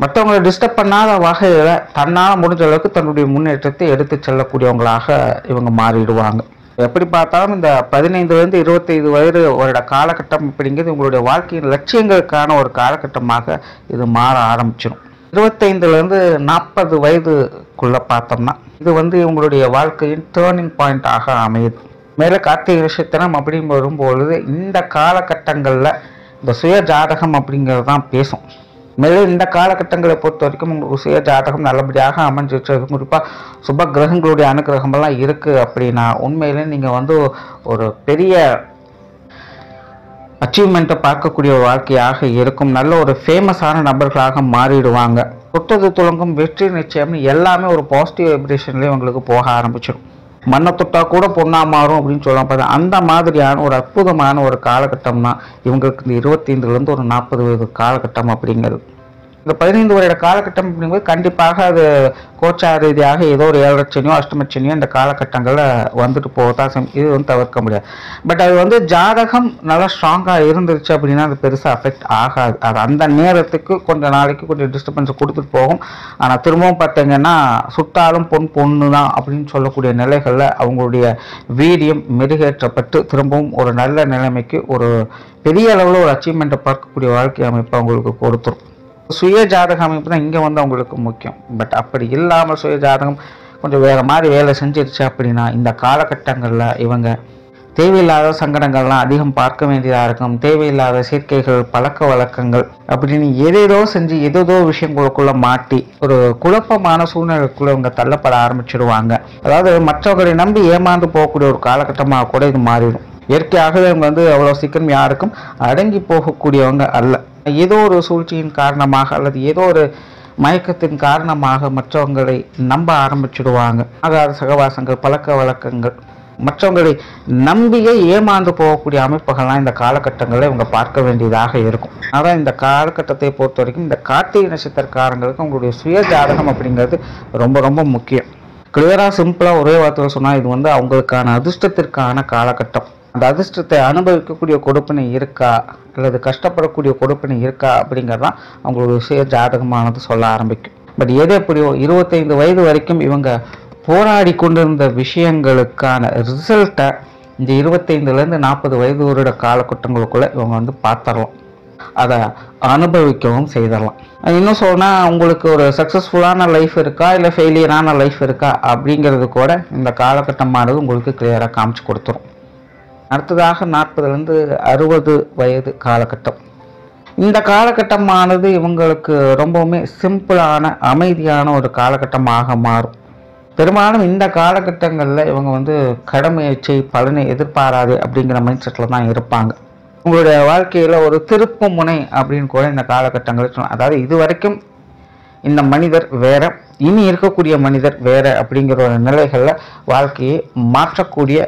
மற்றவங்களை டிஸ்டர்ப் பண்ணாத வகையில் தன்னால் முடிஞ்ச அளவுக்கு தன்னுடைய முன்னேற்றத்தை எடுத்து செல்லக்கூடியவங்களாக இவங்க மாறிடுவாங்க. எப்படி பார்த்தாலும் இந்த 15 to 25 வயது வருட காலகட்டம் அப்படிங்கிறது உங்களுடைய வாழ்க்கையின் லட்சியங்களுக்கான ஒரு காலகட்டமாக இது மாற ஆரம்பிச்சிடும். 25 to 40 வயதுக்குள்ளே பார்த்தோம்னா இது இவங்களுடைய வாழ்க்கையின் டேர்னிங் பாயிண்டாக அமையுது. மேலே கார்த்திகை நட்சத்திரம் அப்படின்னு வரும்பொழுது இந்த காலகட்டங்களில் இந்த சுய ஜாதகம் அப்படிங்கிறது தான் பேசும். மேலும் இந்த காலகட்டங்களை பொறுத்த வரைக்கும் உங்களுக்கு சுய ஜாதகம் நல்லபடியாக அமைஞ்சிருச்சு, குறிப்பாக சுப கிரகங்களுடைய அனுகிரகமெல்லாம் இருக்குது அப்படின்னா உண்மையிலே நீங்கள் ஒரு பெரிய அச்சீவ்மெண்ட்டை பார்க்கக்கூடிய ஒரு வாழ்க்கையாக இருக்கும். நல்ல ஒரு ஃபேமஸான நபர்களாக மாறிடுவாங்க. தொட்டது துளங்கும் வெற்றி நிச்சயம்னு எல்லாமே ஒரு பாசிட்டிவ் வைப்ரேஷன்லேயே உங்களுக்கு போக ஆரம்பிச்சிடும். மண்ணை தொட்டா கூட பொண்ணா மாறும் அப்படின்னு சொல்லலாம். பார்த்தா அந்த மாதிரியான ஒரு அற்புதமான ஒரு காலகட்டம் தான் இவங்களுக்கு இந்த 25 to 40 வயது காலகட்டம் அப்படிங்கிறது. இந்த 15 வருட காலகட்டம் அப்படிங்கும்போது கண்டிப்பாக அது கோச்சார ரீதியாக ஏதோ ஒரு 7 சனியோ அஷ்டம சனியோ இந்த காலகட்டங்களில் வந்துட்டு போகத்தான் இது தவிர்க்க முடியாது. பட் அது ஜாதகம் நல்லா ஸ்ட்ராங்காக இருந்துருச்சு அப்படின்னா அது பெருசாக அஃபெக்ட் ஆகாது. அது அந்த நேரத்துக்கு கொஞ்சம் நாளைக்கு கொஞ்சம் டிஸ்டர்பன்ஸை கொடுத்துட்டு போகும். ஆனால் திரும்பவும் பார்த்தீங்கன்னா சுட்டாலும் பொண்ணு தான் அப்படின்னு சொல்லக்கூடிய நிலைகளில் அவங்களுடைய வீரியம் மெருகேற்றப்பட்டு திரும்பவும் ஒரு நல்ல நிலைமைக்கு ஒரு பெரிய அளவில் ஒரு அச்சீவ்மெண்ட்டை பார்க்கக்கூடிய வாழ்க்கை அமைப்பு அவங்களுக்கு கொடுத்துரும். சுய ஜாதக அமைப்பு தான் இங்கே அவங்களுக்கு முக்கியம். பட் அப்படி இல்லாமல் சுய ஜாதகம் கொஞ்சம் வேறு மாதிரி வேலை செஞ்சிருச்சு அப்படின்னா இந்த காலகட்டங்களில் இவங்க தேவையில்லாத சங்கடங்கள்லாம் அதிகம் பார்க்க வேண்டியதாக இருக்கும். தேவையில்லாத சேர்க்கைகள் பழக்க வழக்கங்கள் அப்படின்னு ஏதேதோ செஞ்சு ஏதேதோ விஷயங்களுக்குள்ளே மாட்டி ஒரு குழப்பமான சூழ்நிலைக்குள்ளே இவங்க தள்ளப்பட ஆரம்பிச்சிடுவாங்க. அதாவது மற்றவர்களை நம்பி ஏமாந்து போகக்கூடிய ஒரு காலகட்டமாக கூட இது மாறிடும். இயற்கையாகவே இவங்க அவ்வளோ சீக்கிரம் யாருக்கும் அடங்கி போகக்கூடியவங்க அல்ல. ஏதோ ஒரு சூழ்ச்சியின் காரணமாக அல்லது ஏதோ ஒரு மயக்கத்தின் காரணமாக மற்றவங்களை நம்ப ஆரம்பிச்சிடுவாங்க. ஆகாத சகவாசங்கள் பழக்க வழக்கங்கள் மற்றவங்களை நம்பியே ஏமாந்து போகக்கூடிய அமைப்புகள்லாம் இந்த காலகட்டங்களில் இவங்க பார்க்க வேண்டியதாக இருக்கும். அதான் இந்த காலகட்டத்தை பொறுத்த வரைக்கும் இந்த கார்த்திகை நட்சத்திரக்காரங்களுக்கு உங்களுடைய சுய ஜாதகம் அப்படிங்கிறது ரொம்ப ரொம்ப முக்கியம். கிளியராக சிம்பிளாக ஒரே வார்த்தையில் சொன்னால் இது அவங்களுக்கான அதிர்ஷ்டத்திற்கான காலகட்டம். அந்த அதிர்ஷ்டத்தை அனுபவிக்கக்கூடிய கொடுப்பினை இருக்கா அல்லது கஷ்டப்படக்கூடிய கொடுப்பினை இருக்கா அப்படிங்கிறதான் அவங்களுடைய சுய ஜாதகமானது சொல்ல ஆரம்பிக்கும். பட் எது எப்படியோ 25 வயது வரைக்கும் இவங்க போராடி கொண்டிருந்த விஷயங்களுக்கான ரிசல்ட்டை இந்த 25 to 40 வயது வருட காலகட்டங்களுக்குள்ளே இவங்க பார்த்துடலாம். அதை அனுபவிக்கவும் செய்திடலாம். இன்னும் சொன்னால் உங்களுக்கு ஒரு சக்ஸஸ்ஃபுல்லான லைஃப் இருக்கா இல்லை ஃபெயிலியரான லைஃப் இருக்கா அப்படிங்கிறது கூட இந்த காலகட்டமானது உங்களுக்கு கிளியராக காமிச்சு கொடுத்துரும். அடுத்ததாக 40 to 60 வயது காலகட்டம். இந்த காலகட்டமானது இவங்களுக்கு ரொம்பவுமே சிம்பிளான அமைதியான ஒரு காலகட்டமாக மாறும். பெரும்பாலும் இந்த காலகட்டங்களில் இவங்க வந்து கடமையை பலனை எதிர்பாராது அப்படிங்கிற மைண்ட் செட்டில் தான் இருப்பாங்க. உங்களுடைய வாழ்க்கையில் ஒரு திருப்பு முனை அப்படின்னு கூட இந்த காலகட்டங்களில் சொல்லலாம். அதாவது இது வரைக்கும் இந்த மனிதர் வேற, இனி இருக்கக்கூடிய மனிதர் வேற அப்படிங்கிற ஒரு நிலைகளில் வாழ்க்கையை மாற்றக்கூடிய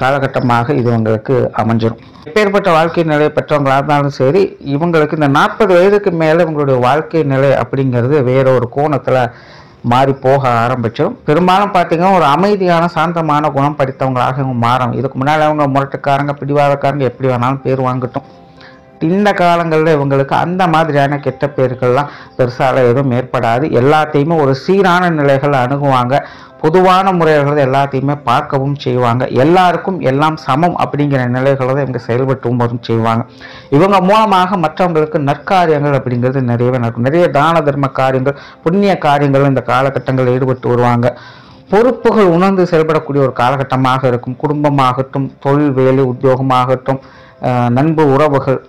காலகட்டமாக இது உங்களுக்கு அமைஞ்சிடும். எப்பேற்பட்ட வாழ்க்கை நிலை பெற்றவங்களாக இருந்தாலும் சரி, இவங்களுக்கு இந்த 40 வயதுக்கு மேலே இவங்களுடைய வாழ்க்கை நிலை அப்படிங்கிறது வேற ஒரு கோணத்தில் மாறி போக ஆரம்பிச்சிடும். பெரும்பாலும் பார்த்தீங்கன்னா ஒரு அமைதியான சாந்தமான குணம் படித்தவங்களாக இவங்க மாறும். இதுக்கு முன்னால் அவங்க முரட்டுக்காரங்க, பிடிவாதக்காரங்க, எப்படி வேணாலும் பேர் வாங்கட்டும். இந்த காலங்களில் இவங்களுக்கு அந்த மாதிரியான கெட்ட பேர்கள்லாம் பெருசால எதுவும் ஏற்படாது. எல்லாத்தையுமே ஒரு சீரான நிலைகள் அணுகுவாங்க. பொதுவான முறைகள் எல்லாத்தையுமே பார்க்கவும் செய்வாங்க. எல்லாருக்கும் எல்லாம் சமம் அப்படிங்கிற நிலைகளை தான் இவங்க செயல்பட்டும் வரும் செய்வாங்க. இவங்க மூலமாக மற்றவங்களுக்கு நற்காரியங்கள் அப்படிங்கிறது நிறையவே நடக்கும். நிறைய தான தர்ம காரியங்கள், புண்ணிய காரியங்கள் இந்த காலகட்டங்களில் ஈடுபட்டு வருவாங்க. பொறுப்புகள் உணர்ந்து செயல்படக்கூடிய ஒரு காலகட்டமாக இருக்கும். குடும்பமாகட்டும், தொழில், வேலை, உத்தியோகமாகட்டும், நண்பு உறவுகள்,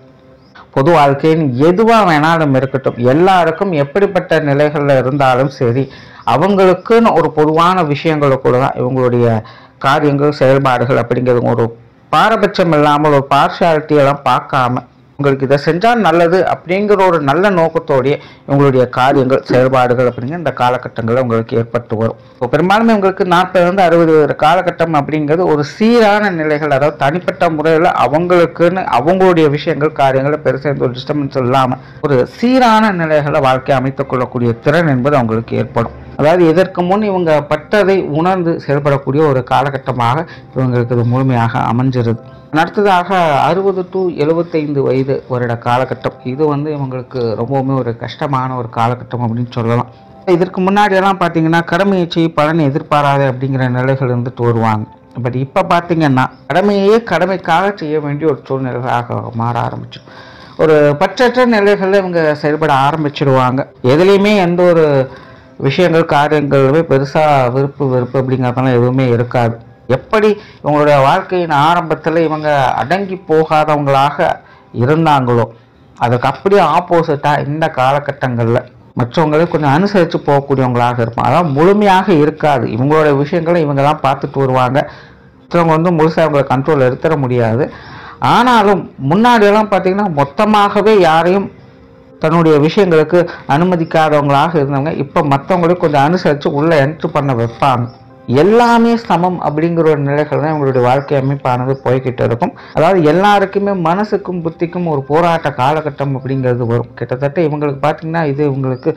பொது வாழ்க்கைன்னு எதுவாக வேணாலும் இருக்கட்டும், எல்லாருக்கும் எப்படிப்பட்ட நிலைகளில் இருந்தாலும் சரி, அவங்களுக்குன்னு ஒரு பொதுவான விஷயங்களுக்குள்ள தான் இவங்களுடைய காரியங்கள், செயல்பாடுகள் அப்படிங்கிறது ஒரு பாரபட்சம் இல்லாமல், ஒரு பார்ஷியாலிட்டியெல்லாம் பார்க்காம, உங்களுக்கு இதை செஞ்சால் நல்லது அப்படிங்கிற ஒரு நல்ல நோக்கத்தோடைய இவங்களுடைய காரியங்கள், செயல்பாடுகள் அப்படிங்கிற இந்த காலகட்டங்களில் உங்களுக்கு ஏற்பட்டு வரும். இப்போ பெரும்பாலுமே உங்களுக்கு 40-60 காலகட்டம் அப்படிங்கிறது ஒரு சீரான நிலைகள், அதாவது தனிப்பட்ட முறையில் அவங்களுக்குன்னு அவங்களுடைய விஷயங்கள், காரியங்களை பெருசாக ஒரு டிஸ்டர்பன்ஸ் இல்லாமல் ஒரு சீரான நிலைகளை வாழ்க்கையை அமைத்துக் கொள்ளக்கூடிய திறன் என்பது அவங்களுக்கு ஏற்படும். அதாவது இதற்கு முன் இவங்க பட்டதை உணர்ந்து செயல்படக்கூடிய ஒரு காலகட்டமாக இவங்களுக்கு இது முழுமையாக அமைஞ்சிருது. அடுத்ததாக 60-75 வயது வருட காலகட்டம், இது வந்து இவங்களுக்கு ரொம்பவுமே ஒரு கஷ்டமான ஒரு காலகட்டம் அப்படின்னு சொல்லலாம். இதற்கு முன்னாடியெல்லாம் பார்த்தீங்கன்னா கடமையை பலனை எதிர்பாராது அப்படிங்கிற நிலைகள் இருந்துட்டு வருவாங்க. பட் இப்போ பார்த்தீங்கன்னா கடமையே கடமைக்காக செய்ய வேண்டிய ஒரு சூழ்நிலைகளாக மாற ஆரம்பிச்சிடும். ஒரு பற்றற்ற நிலைகளில் இவங்க செயல்பட ஆரம்பிச்சிடுவாங்க. எதுலேயுமே எந்த ஒரு விஷயங்கள், காரியங்களுமே பெருசாக வெறுப்பு அப்படிங்கிறதெல்லாம் எதுவுமே இருக்காது. எப்படி இவங்களுடைய வாழ்க்கையின் ஆரம்பத்தில் இவங்க அடங்கி போகாதவங்களாக இருந்தாங்களோ, அதுக்கு அப்படியே ஆப்போசிட்டாக இந்த காலகட்டங்களில் மற்றவங்களே கொஞ்சம் அனுசரித்து போகக்கூடியவங்களாக இருப்பாங்க. அதாவது முழுமையாக இருக்காது. இவங்களோட விஷயங்களை இவங்க தான் பார்த்துட்டு வருவாங்க. மற்றவங்க வந்து முழுசாக அவங்களை கண்ட்ரோல் எடுத்துட முடியாது. ஆனாலும் முன்னாடியெல்லாம் பார்த்திங்கன்னா மொத்தமாகவே யாரையும் தன்னுடைய விஷயங்களுக்கு அனுமதிக்காதவங்களாக இருந்தவங்க இப்போ மற்றவங்களுக்கு கொஞ்சம் அனுசரித்து உள்ளே என்ட்ரு பண்ண வைப்பாங்க. எல்லாமே சமம் அப்படிங்கிற ஒரு நிலைகள் தான் இவங்களுடைய வாழ்க்கை அமைப்பானது போய்கிட்டு இருக்கும். அதாவது எல்லாருக்குமே மனசுக்கும் புத்திக்கும் ஒரு போராட்ட காலகட்டம் அப்படிங்கிறது வரும். கிட்டத்தட்ட இவங்களுக்கு பார்த்தீங்கன்னா இது இவங்களுக்கு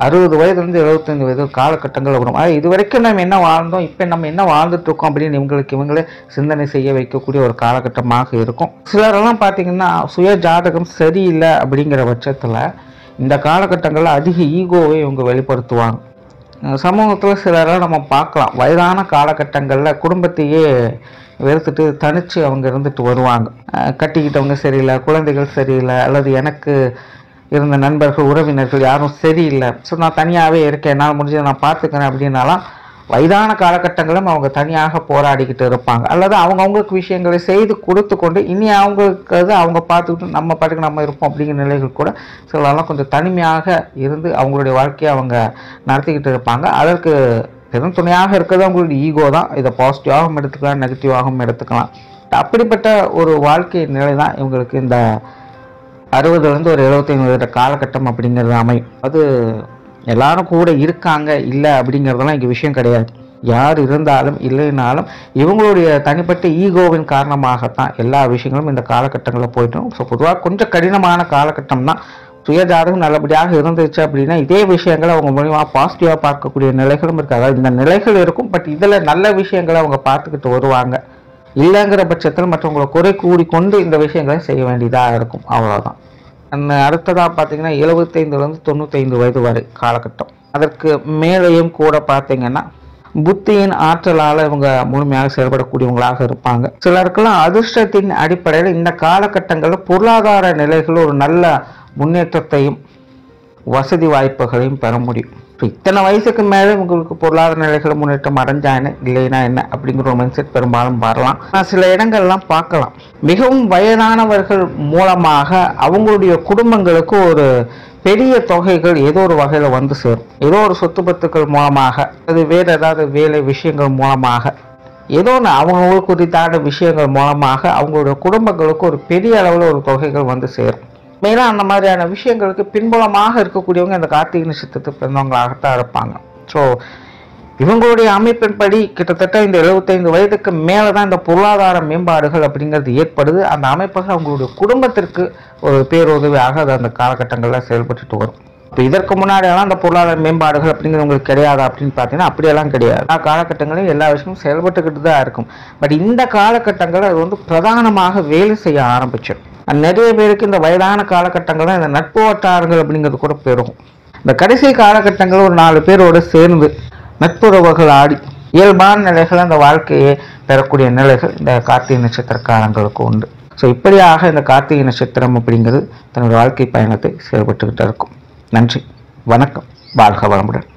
60 வயதுலேருந்து 75 வயது காலகட்டங்கள் வரும். அது இது வரைக்கும் நம்ம என்ன வாழ்ந்தோம், இப்போ நம்ம என்ன வாழ்ந்துட்டு இருக்கோம் அப்படின்னு இவங்களே சிந்தனை செய்ய வைக்கக்கூடிய ஒரு காலகட்டமாக இருக்கும். சிலரெல்லாம் பார்த்தீங்கன்னா சுய ஜாதகம் சரியில்லை அப்படிங்கிற பட்சத்தில் இந்த காலகட்டங்களில் அதிக ஈகோவை இவங்க வெளிப்படுத்துவாங்க. சமூகத்தில் சிலரெல்லாம் நம்ம பார்க்கலாம், வயதான காலகட்டங்களில் குடும்பத்தையே வெறுத்துட்டு தனித்து அவங்க இருந்துட்டு வருவாங்க. கட்டிக்கிட்டவங்க சரியில்லை, குழந்தைகள் சரியில்லை, அல்லது எனக்கு இருந்த நண்பர்கள், உறவினர்கள் யாரும் சரியில்லை, ஸோ நான் தனியாகவே இருக்கேன், என்னால் முடிஞ்சதை நான் பார்த்துக்கிறேன் அப்படின்னாலாம் வயதான காலகட்டங்களும் அவங்க தனியாக போராடிக்கிட்டு இருப்பாங்க. அல்லது அவங்களுக்கு விஷயங்களை செய்து கொடுத்து கொண்டு இனி அவங்களுக்கு அவங்க பார்த்துக்கிட்டு நம்ம பாட்டுக்கு நம்ம இருப்போம் அப்படிங்கிற நிலைகள் கூட சிலரெல்லாம் கொஞ்சம் தனிமையாக இருந்து அவங்களுடைய வாழ்க்கையை அவங்க நடத்திக்கிட்டு இருப்பாங்க. அதற்கு பெரும் துணையாக இருக்கிறது அவங்களுடைய ஈகோ தான். இதை பாசிட்டிவாகவும் எடுத்துக்கலாம், நெகட்டிவாகவும் எடுத்துக்கலாம். அப்படிப்பட்ட ஒரு வாழ்க்கை நிலை தான் இவங்களுக்கு இந்த 60-லேருந்து ஒரு 75 வயது காலகட்டம் அப்படிங்கிறது அமையும். அது எல்லாரும் கூட இருக்காங்க இல்லை அப்படிங்கிறதெல்லாம் இங்கே விஷயம் கிடையாது. யார் இருந்தாலும் இல்லைனாலும் இவங்களுடைய தனிப்பட்ட ஈகோவின் காரணமாகத்தான் எல்லா விஷயங்களும் இந்த காலகட்டங்களில் போய்ட்டும். ஸோ பொதுவாக கொஞ்சம் கடினமான காலகட்டம் தான். சுயஜாதகம் நல்லபடியாக இருந்துச்சு அப்படின்னா இதே விஷயங்களை அவங்க மூலியமாக பாசிட்டிவாக பார்க்கக்கூடிய நிலைகளும் இருக்குது. அதாவது இந்த நிலைகள் இருக்கும், பட் இதில் நல்ல விஷயங்களை அவங்க பார்த்துக்கிட்டு வருவாங்க. இல்லைங்கிற பட்சத்தில் மற்றவங்களை குறை கூடிக்கொண்டு இந்த விஷயங்களை செய்ய வேண்டியதாக இருக்கும். அவ்வளோதான். அடுத்ததாக பார்த்தீங்கன்னா 75-லேருந்து 95 வயது வரை காலகட்டம். அதற்கு மேலேயும் கூட பார்த்தீங்கன்னா புத்தியின் ஆற்றலால் இவங்க முழுமையாக செயல்படக்கூடியவங்களாக இருப்பாங்க. சிலருக்கெல்லாம் அதிர்ஷ்டத்தின் அடிப்படையில் இந்த காலகட்டங்களில் பொருளாதார நிலைகள் ஒரு நல்ல முன்னேற்றத்தையும் வசதி வாய்ப்புகளையும் பெற முடியும். இப்போ இத்தனை வயசுக்கு மேலே உங்களுக்கு பொருளாதார நிலைகளை முன்னேற்றம் அடைஞ்சா என்ன, இல்லைன்னா என்ன அப்படிங்கிற ஒரு மைண்ட் செட் பெரும்பாலும் வரலாம். நான் சில இடங்கள்லாம் பார்க்கலாம், மிகவும் வயதானவர்கள் மூலமாக அவங்களுடைய குடும்பங்களுக்கு ஒரு பெரிய தொகைகள் ஏதோ ஒரு வகையில் வந்து சேரும். ஏதோ ஒரு சொத்து பத்துக்கள் மூலமாக, அது வேறு ஏதாவது வேலை விஷயங்கள் மூலமாக, ஏதோ ஒன்று அவங்களுக்கு குறித்தான விஷயங்கள் மூலமாக அவங்களுடைய குடும்பங்களுக்கு ஒரு பெரிய அளவில் ஒரு தொகைகள் வந்து சேரும். மேலும் அந்த மாதிரியான விஷயங்களுக்கு பின்புலமாக இருக்கக்கூடியவங்க இந்த கார்த்திகை நட்சத்திரத்தை பிறந்தவங்களாகத்தான் இருப்பாங்க. ஸோ இவங்களுடைய அமைப்பின்படி கிட்டத்தட்ட இந்த 75 வயதுக்கு மேலே தான் இந்த பொருளாதார மேம்பாடுகள் அப்படிங்கிறது ஏற்படுது. அந்த அமைப்புகள் அவங்களுடைய குடும்பத்திற்கு ஒரு பேருதவியாக அது அந்த காலகட்டங்களில் செயல்பட்டு வரும். இப்போ இதற்கு முன்னாடியெல்லாம் அந்த பொருளாதார மேம்பாடுகள் அப்படிங்கிறது உங்களுக்கு கிடையாது அப்படின்னு பார்த்தீங்கன்னா அப்படியெல்லாம் கிடையாது. எல்லா காலகட்டங்களையும் எல்லா விஷயமும் செயல்பட்டுக்கிட்டு தான் இருக்கும். பட் இந்த காலகட்டங்களில் அது வந்து பிரதானமாக வேலை செய்ய ஆரம்பிச்சிடும். நிறைய பேருக்கு இந்த வயதான காலகட்டங்கள் தான் இந்த நட்பு வட்டாரங்கள் அப்படிங்கிறது கூட பெருகும். இந்த கடைசி காலகட்டங்கள் ஒரு 4 பேரோடு சேர்ந்து நட்புறவுகள் ஆடி இயல்பான நிலைகள் அந்த வாழ்க்கையை பெறக்கூடிய நிலைகள் இந்த கார்த்திகை நட்சத்திர காலங்களுக்கு உண்டு. ஸோ இப்படியாக இந்த கார்த்திகை நட்சத்திரம் அப்படிங்கிறது தன்னுடைய வாழ்க்கை பயணத்தை செயல்பட்டுக்கிட்டு இருக்கும். நன்றி, வணக்கம், வாழ்க வளமுடன்.